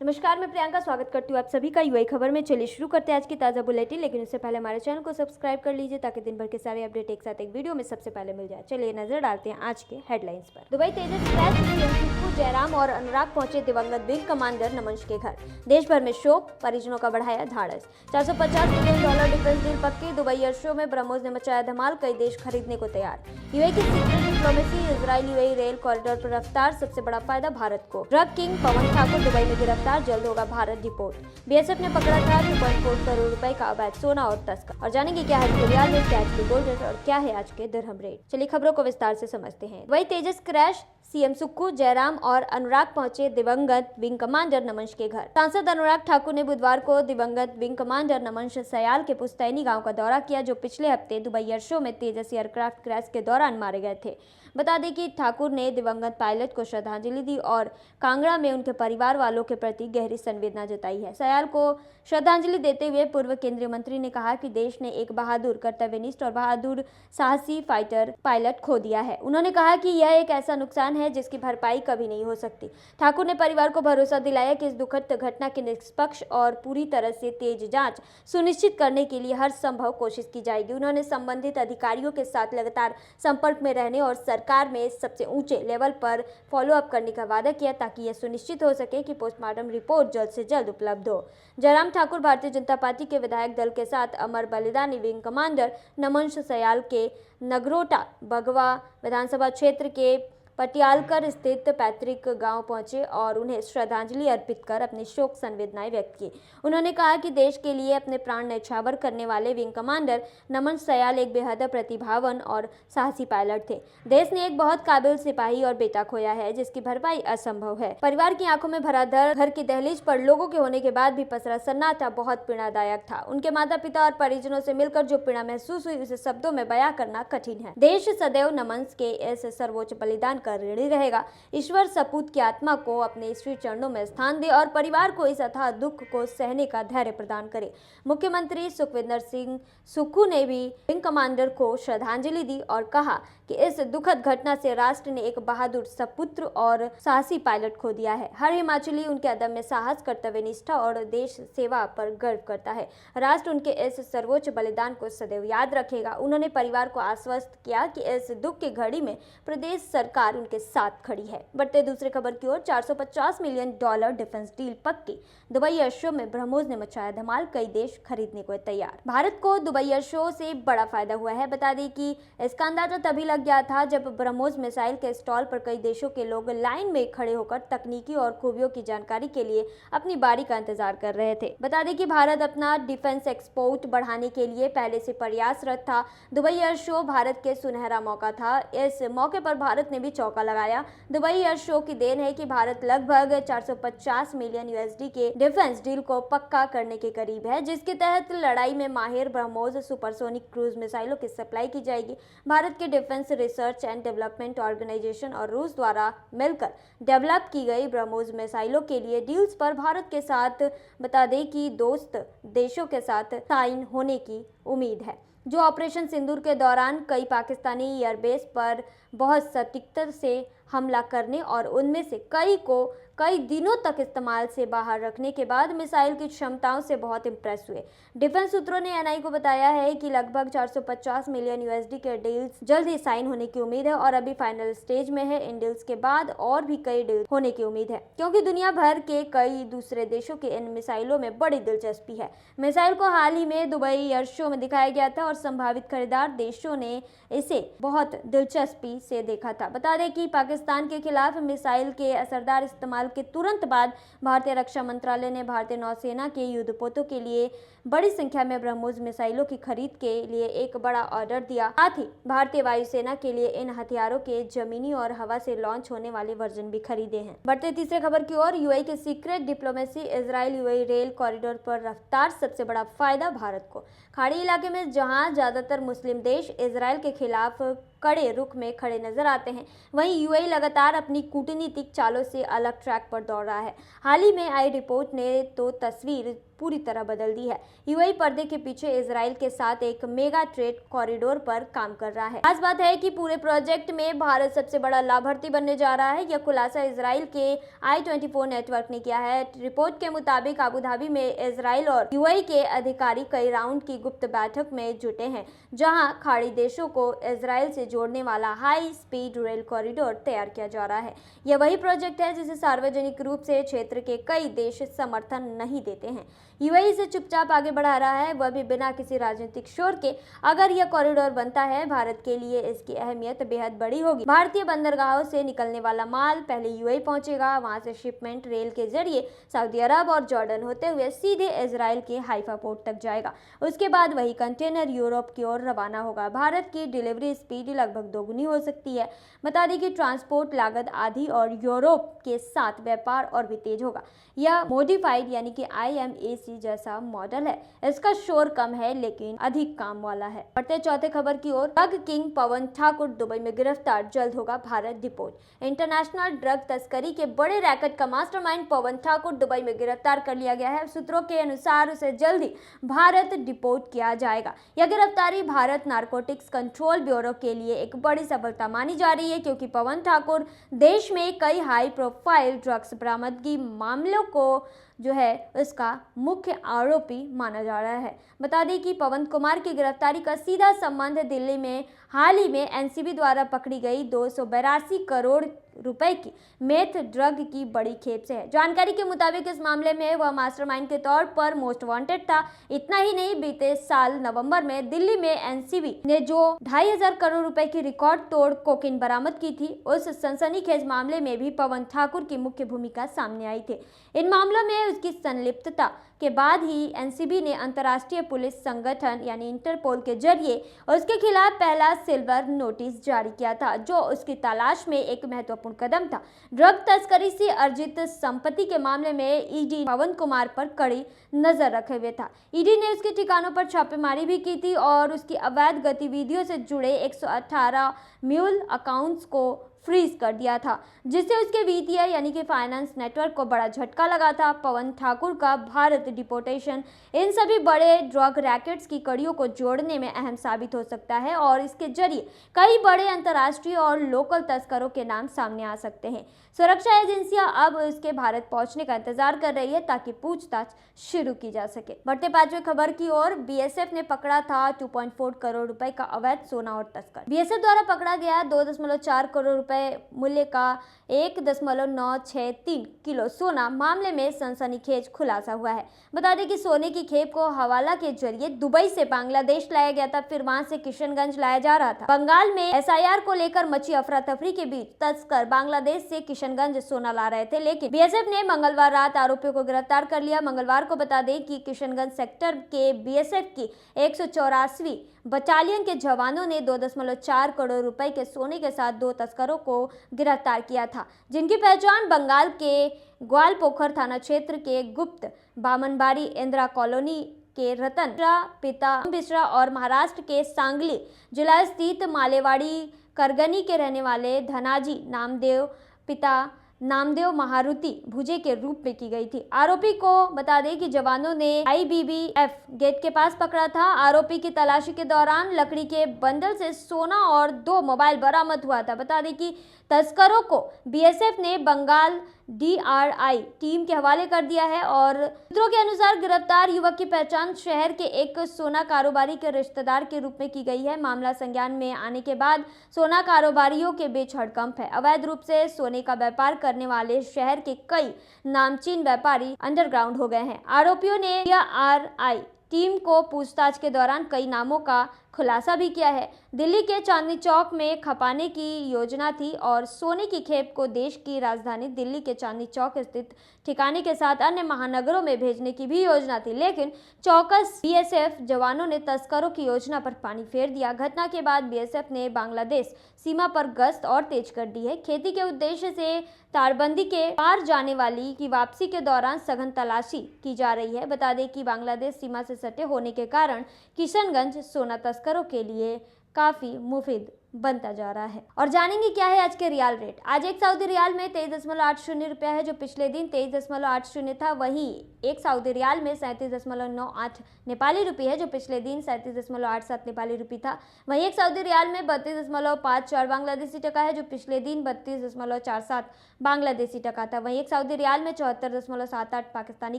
नमस्कार, मैं प्रियंका स्वागत करती हूँ आप सभी का यूएई खबर में। चलिए शुरू करते हैं आज की ताज़ा बुलेटिन, लेकिन उससे पहले हमारे चैनल को सब्सक्राइब कर लीजिए ताकि दिन भर के सारे अपडेट एक साथ एक वीडियो में सबसे पहले मिल जाए। चलिए नजर डालते हैं आज के हेडलाइंस पर। दुबई तेजस क्रैश, सीएम सुक्खू, जयराम और अनुराग पहुंचे दिवंगत विंग कमांडर नमन के घर। देश भर में शोक, परिजनों का बढ़ाया ढाढ़स। $450 मिलियन डिफेंस डील पक्की। दुबई एयर शो में ब्रह्मोस ने मचाया धमाल, कई देश खरीदने को तैयार। यूएई की secret diplomacy, Israel UAE rail corridor पर रफ्तार, सबसे बड़ा फायदा भारत को। ड्रग किंग पवन ठाकुर दुबई में गिरफ्तार, जल्द होगा भारत रिपोर्ट। बीएसएफ ने पकड़ा था 2.4 करोड़ रुपए का अवैध सोना और तस्कर। और जानेंगे क्या है रियाल रेट, क्या है गोल्ड रेट और क्या है आज के दिरहम रेट। चलिए खबरों को विस्तार से समझते हैं। वही तेजस क्रैश, सीएम सुक्खू, जयराम और अनुराग पहुंचे दिवंगत विंग कमांडर नमन के घर। सांसद अनुराग ठाकुर ने बुधवार को दिवंगत विंग कमांडर नमन सयाल के पुस्तैनी गांव का दौरा किया, जो पिछले हफ्ते दुबई एयर शो में तेजस एयरक्राफ्ट क्रैश के दौरान मारे गए थे। बता दें कि ठाकुर ने दिवंगत पायलट को श्रद्धांजलि दी और कांगड़ा में उनके परिवार वालों के प्रति गहरी संवेदना जताई है। सयाल को श्रद्धांजलि देते हुए पूर्व केंद्रीय मंत्री ने कहा कि देश ने एक बहादुर, कर्तव्यनिष्ठ और बहादुर साहसी फाइटर पायलट खो दिया है। उन्होंने कहा कि यह एक ऐसा नुकसान है जिसकी भरपाई कभी नहीं हो सकती। ठाकुर ने परिवार को भरोसा दिलाया कि इस दुखद घटना की निष्पक्ष और पूरी तरह से तेज जांच सुनिश्चित करने के लिए हर संभव कोशिश की जाएगी। उन्होंने संबंधित अधिकारियों के साथ लगातार संपर्क में रहने और सरकार में सबसे ऊंचे लेवल पर फॉलोअप करने का वादा किया ताकि यह सुनिश्चित हो सके कि पोस्टमार्टम रिपोर्ट जल्द से जल्द उपलब्ध हो। जयराम ठाकुर भारतीय जनता पार्टी के विधायक दल के साथ अमर बलिदानी विंग कमांडर नमन सयाल के नगरोटा बगवा विधानसभा क्षेत्र के पटियालकर स्थित पैतृक गांव पहुंचे और उन्हें श्रद्धांजलि अर्पित कर अपनी शोक संवेदनाएं व्यक्त की। उन्होंने कहा कि देश के लिए अपने प्राण न्यौछावर करने वाले विंग कमांडर नमन सयाल एक बेहद प्रतिभावान और साहसी पायलट थे। देश ने एक बहुत काबिल सिपाही और बेटा खोया है जिसकी भरपाई असंभव है। परिवार की आंखों में भरा दर्द, घर की दहलीज पर लोगों के होने के बाद भी पसरा सन्नाटा बहुत पीड़ादायक था। उनके माता पिता और परिजनों से मिलकर जो पीड़ा महसूस हुई उसे शब्दों में बयां करना कठिन है। देश सदैव नमन के इस सर्वोच्च बलिदान का ऋणी रहेगा। ईश्वर सपूत की आत्मा को अपने श्री चरणों में स्थान दे और परिवार को इस अथाह दुख को सहने का धैर्य प्रदान करे। मुख्यमंत्री सुखविंदर सिंह सुक्खू ने भी विंग कमांडर को श्रद्धांजलि दी और कहा कि इस दुखद घटना से राष्ट्र ने एक बहादुर सपुत्र और साहसी पायलट खो दिया है। हर हिमाचली उनके अदम्य साहस, कर्तव्यनिष्ठा और देश सेवा पर गर्व करता है। राष्ट्र उनके इस सर्वोच्च बलिदान को सदैव याद रखेगा। उन्होंने परिवार को आश्वस्त किया कि इस दुख की घड़ी में प्रदेश सरकार उनके साथ खड़ी है। बढ़ते दूसरी खबर की ओर, $450 मिलियन डिफेंस डील पक्की। दुबई एयर शो में ब्रह्मोस ने मचाया धमाल, कई देश खरीदने को तैयार। भारत को दुबई एयर शो से बड़ा फायदा हुआ है। बता दें कि इसका अंदाजा तभी लग गया था जब ब्रह्मोस मिसाइल के स्टॉल पर कई देशों के लोग लाइन में खड़े होकर तकनीकी और खूबियों की जानकारी के लिए अपनी बारी का इंतजार कर रहे थे। बता दें कि भारत अपना डिफेंस एक्सपोर्ट बढ़ाने के लिए पहले से प्रयासरत था। दुबई एयर शो भारत के सुनहरा मौका था। इस मौके पर भारत ने भी चौका लगाया। दुबई एयर शो की देन है कि भारत लगभग $450 मिलियन के डिफेंस डील को पक्का करने के करीब है, जिसके तहत लड़ाई में माहिर ब्रह्मोस सुपरसोनिक क्रूज मिसाइलों की सप्लाई की जाएगी। भारत के defence research and development organisation और रूस द्वारा मिलकर डेवलप की गई ब्रह्मोस मिसाइलों के लिए डील्स पर भारत के साथ बता दें कि दोस्त देशों के साथ साइन होने की उम्मीद है, जो ऑपरेशन सिंदूर के दौरान कई पाकिस्तानी एयरबेस पर बहुत सटीकता से हमला करने और उनमें से कई को कई दिनों तक इस्तेमाल से बाहर रखने के बाद मिसाइल की क्षमताओं से बहुत इम्प्रेस हुए। डिफेंस सूत्रों ने एनआई को बताया है कि लगभग $450 मिलियन के डील्स जल्द ही साइन होने की उम्मीद है और अभी फाइनल स्टेज में है। इन डील्स के बाद और भी कई डील्स होने की उम्मीद है, क्योंकि दुनिया भर के कई दूसरे देशों की इन मिसाइलों में बड़ी दिलचस्पी है। मिसाइल को हाल ही में दुबई एयर शो में दिखाया गया था और संभावित खरीदार देशों ने इसे बहुत दिलचस्पी से देखा था। बता दें कि पाकिस्तान के खिलाफ मिसाइल के असरदार इस्तेमाल के तुरंत बाद भारतीय रक्षा मंत्रालय ने भारतीय नौसेना के युद्धपोतों के लिए बड़ी संख्या में ब्रह्मोस मिसाइलों की खरीद के लिए एक बड़ा ऑर्डर दिया। साथ ही भारतीय वायुसेना के लिए इन हथियारों के जमीनी और हवा से लॉन्च होने वाले वर्जन भी खरीदे हैं। बढ़ते तीसरे खबर की ओर, यूएई की secret diplomacy, Israel UAE rail corridor पर रफ्तार, सबसे बड़ा फायदा भारत को। खाड़ी इलाके में जहां ज्यादातर मुस्लिम देश इजराइल के खिलाफ कड़े रुख में खड़े नजर आते हैं, वहीं यूएई लगातार अपनी कूटनीतिक चालों से अलग ट्रैक पर दौड़ रहा है। हाल ही में आई रिपोर्ट ने तो तस्वीर पूरी तरह बदल दी है। यूएई पर्दे के पीछे इजराइल के साथ एक मेगा ट्रेड कॉरिडोर पर काम कर रहा है। खास बात है कि पूरे प्रोजेक्ट में भारत सबसे बड़ा लाभार्थी बनने जा रहा है। यह खुलासा इजराइल के I-24 नेटवर्क ने किया है। रिपोर्ट के मुताबिक अबू धाबी में इजराइल और यूएई के अधिकारी कई राउंड की गुप्त बैठक में जुटे हैं, जहां खाड़ी देशों को इजराइल से जोड़ने वाला हाई स्पीड रेल कॉरिडोर तैयार किया जा रहा है। यह वही प्रोजेक्ट है जिसे सार्वजनिक रूप से क्षेत्र के कई देश समर्थन नहीं देते हैं। यूएई इसे चुपचाप आगे बढ़ा रहा है, वह भी बिना किसी राजनीतिक शोर के। अगर यह कॉरिडोर बनता है, भारत के लिए इसकी अहमियत बेहद बड़ी होगी। भारतीय बंदरगाहों से निकलने वाला माल पहले यूएई पहुंचेगा, वहां से शिपमेंट रेल के जरिए सऊदी अरब और जॉर्डन होते हुए सीधे इजराइल के हाइफा पोर्ट तक जाएगा। उसके बाद वही कंटेनर यूरोप की ओर रवाना होगा। भारत की डिलीवरी स्पीड लगभग दोगुनी हो सकती है। बता दें कि ट्रांसपोर्ट लागत आधी और यूरोप के साथ व्यापार और भी तेज होगा। यह मॉडिफाइड यानी कि IMAC जैसा मॉडल है। इसका शोर कम है लेकिन अधिक काम वाला है। बढ़ते चौथे खबर की ओर। ड्रग किंग पवन ठाकुर दुबई में गिरफ्तार, जल्द होगा भारत डिपोर्ट। इंटरनेशनल ड्रग तस्करी के बड़े रैकेट का मास्टरमाइंड पवन ठाकुर दुबई में गिरफ्तार कर लिया गया है। सूत्रों के अनुसार उसे जल्द ही भारत डिपोर्ट किया जाएगा। यह गिरफ्तारी भारत नारकोटिक्स कंट्रोल ब्यूरो के लिए एक बड़ी सफलता मानी जा रही है, क्योंकि पवन ठाकुर देश में कई हाई प्रोफाइल ड्रग्स बरामदगी मामलों को जो है उसका मुख्य आरोपी माना जा रहा है। बता दें कि पवन कुमार की गिरफ्तारी का सीधा संबंध दिल्ली में हाल ही में एनसीबी द्वारा पकड़ी गई 282 करोड़ रुपए की मेथ ड्रग की बड़ी खेप से है। जानकारी के मुताबिक इस मामले में वह मास्टरमाइंड के तौर पर मोस्ट वांटेड था। इतना ही नहीं, बीते साल नवंबर में दिल्ली में एनसीबी ने जो 2,500 करोड़ रुपए की रिकॉर्ड तोड़ कोकीन बरामद की थी, उस सनसनीखेज मामले में भी पवन ठाकुर की मुख्य भूमिका सामने आई थी। इन मामलों में उसकी संलिप्तता के बाद ही एनसीबी ने अंतर्राष्ट्रीय पुलिस संगठन यानी इंटरपोल के जरिए उसके खिलाफ पहला सिल्वर नोटिस जारी किया था, जो उसकी तलाश में एक महत्वपूर्ण कदम था। ड्रग तस्करी से अर्जित संपत्ति के मामले में ईडी पवन कुमार पर कड़ी नजर रखे हुए था। ईडी ने उसके ठिकानों पर छापेमारी भी की थी और उसकी अवैध गतिविधियों से जुड़े 118 म्यूल अकाउंट्स को फ्रीज कर दिया था, जिससे उसके वित्तीय यानी कि फाइनेंस नेटवर्क को बड़ा झटका लगा था। पवन ठाकुर का भारत डिपोर्टेशन इन सभी बड़े ड्रग रैकेट्स की कड़ियों को जोड़ने में अहम साबित हो सकता है और इसके जरिए कई बड़े अंतर्राष्ट्रीय और लोकल तस्करों के नाम सामने आ सकते हैं। सुरक्षा एजेंसियां अब उसके भारत पहुंचने का इंतजार कर रही है ताकि पूछताछ शुरू की जा सके। बढ़ते पांचवें खबर की ओर। बीएसएफ ने पकड़ा था 2.4 करोड़ रुपए का अवैध सोना और तस्कर। बीएसएफ द्वारा पकड़ा गया 2.4 करोड़ रुपए मूल्य का 1.963 किलो सोना मामले में सनसनीखेज खुलासा हुआ है। बता दें कि सोने की खेप को हवाला के जरिए दुबई से बांग्लादेश लाया गया था, फिर वहां से किशनगंज लाया जा रहा था। बंगाल में एसआईआर को लेकर मची अफरा तफरी के बीच तस्कर बांग्लादेश से किशनगंज सोना ला रहे थे, लेकिन बीएसएफ ने मंगलवार रात आरोपियों को गिरफ्तार कर लिया। मंगलवार को बता दें कि किशनगंज सेक्टर के बीएसएफ की 184वीं बटालियन के जवानों ने 2.4 करोड़ रुपए के सोने के साथ 2 तस्करों को गिरफ्तार किया था, जिनकी पहचान बंगाल के ग्वालपोखर थाना क्षेत्र के गुप्त बामनबाड़ी इंदिरा कॉलोनी के रतन पिता बिश्रा और महाराष्ट्र के सांगली जिला स्थित मालेवाड़ी करगनी के रहने वाले धनाजी नामदेव पिता नामदेव मारुति भुजे के रूप में की गई थी। आरोपी को बता दें कि जवानों ने IBBF गेट के पास पकड़ा था। आरोपी की तलाशी के दौरान लकड़ी के बंडल से सोना और 2 मोबाइल बरामद हुआ था। बता दें कि तस्करों को बीएसएफ ने बंगाल DRI टीम के हवाले कर दिया है और सूत्रों के अनुसार गिरफ्तार युवक की पहचान शहर के एक सोना कारोबारी के रिश्तेदार के रूप में की गई है। मामला संज्ञान में आने के बाद सोना कारोबारियों के बीच हड़कंप है। अवैध रूप से सोने का व्यापार करने वाले शहर के कई नामचीन व्यापारी अंडरग्राउंड हो गए हैं। आरोपियों ने DRI टीम को पूछताछ के दौरान कई नामों का खुलासा भी किया है। दिल्ली के चांदनी चौक में खपाने की योजना थी और सोने की खेप को देश की राजधानी दिल्ली के चांदनी चौक स्थित ठिकाने के साथ अन्य महानगरों में भेजने की भी योजना थी, लेकिन चौकस बीएसएफ जवानों ने तस्करों की योजना पर पानी फेर दिया। घटना के बाद बीएसएफ ने बांग्लादेश सीमा पर गश्त और तेज कर दी है। खेती के उद्देश्य से तारबंदी के पार जाने वाली की वापसी के दौरान सघन तलाशी की जा रही है। बता दें कि बांग्लादेश सीमा से सटे होने के कारण किशनगंज सोना तस्करों के लिए काफी मुफीद बनता जा रहा है। और जानेंगे क्या है आज के रियाल रेट। आज एक सऊदी रियाल में 23.80 रुपया है, जो पिछले दिन 23.80 था। वहीं एक सऊदी रियाल में 37.98 नेपाली रुपये है, जो पिछले दिन 37.87 नेपाली रुपये था। वहीं एक सऊदी रियाल में 32.54 बांग्लादेशी टका है, जो पिछले दिन 32.47 बांग्लादेशी टका था। वहीं एक सऊदी रियाल में 74.78 पाकिस्तानी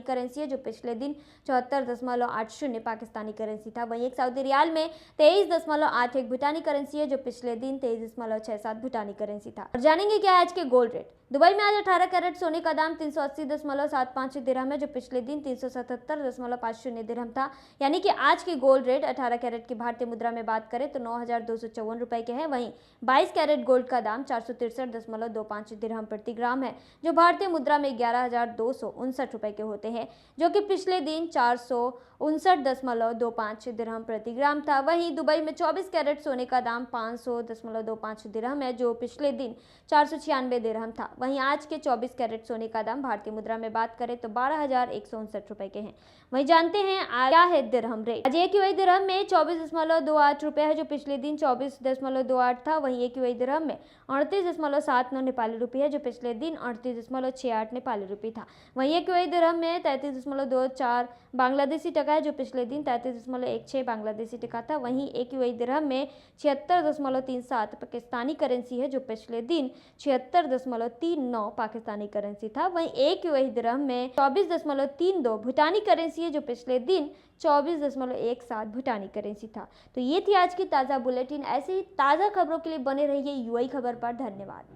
करेंसी है, जो पिछले दिन 74.80 पाकिस्तानी करेंसी था। वहीं एक सऊदी रियाल में 23.81 भूटानी करेंसी है, जो पिछले दिन 23.67 भूटानी करेंसी था। और जानेंगे क्या है आज के गोल्ड रेट। दुबई में आज 18 कैरेट सोने का दाम 380.75 दिरहम है, जो पिछले दिन 377.50 दिरहम था। यानी कि आज की गोल्ड रेट 18 कैरेट की भारतीय मुद्रा में बात करें तो 9,254 रुपए के हैं। वहीं 22 कैरेट गोल्ड का दाम 463.25 दिरहम प्रति ग्राम है, जो भारतीय मुद्रा में 11,259 रुपए के होते हैं, जो कि पिछले दिन 459.25 दिरहम प्रति ग्राम था। वहीं दुबई में 24 कैरेट सोने का दाम 500.25 दिरहम है, जो पिछले दिन 496 दिरहम था। वहीं आज के 24 कैरेट सोने का दाम भारतीय मुद्रा में बात करें तो 12,159 रुपए के हैं। वहीं जानते हैं आज क्या है दिरहम रेट। आज एक यूएई दिरहम में 24.28 रुपए है, जो पिछले दिन 24.28 था। वहीं एक यूएई दिरहम में 38.79 नेपाली रुपये है, जो पिछले दिन 38.68 नेपाली रुपये था। वहीं एक यूएई दिरहम में 33.24 बांग्लादेशी टका है, जो पिछले दिन 33.16 बांग्लादेशी टका था। वहीं एक यूएई दिरहम में 76.37 पाकिस्तानी करेंसी है, जो पिछले दिन 76.39 पाकिस्तानी करेंसी था। वहीं एक यूएई दिरहम में 24.32 भूटानी करेंसी है, जो पिछले दिन 24.17 भूटानी करेंसी था। तो ये थी आज की ताज़ा बुलेटिन। ऐसे ही ताज़ा खबरों के लिए बने रहिए यूएई खबर पर। धन्यवाद।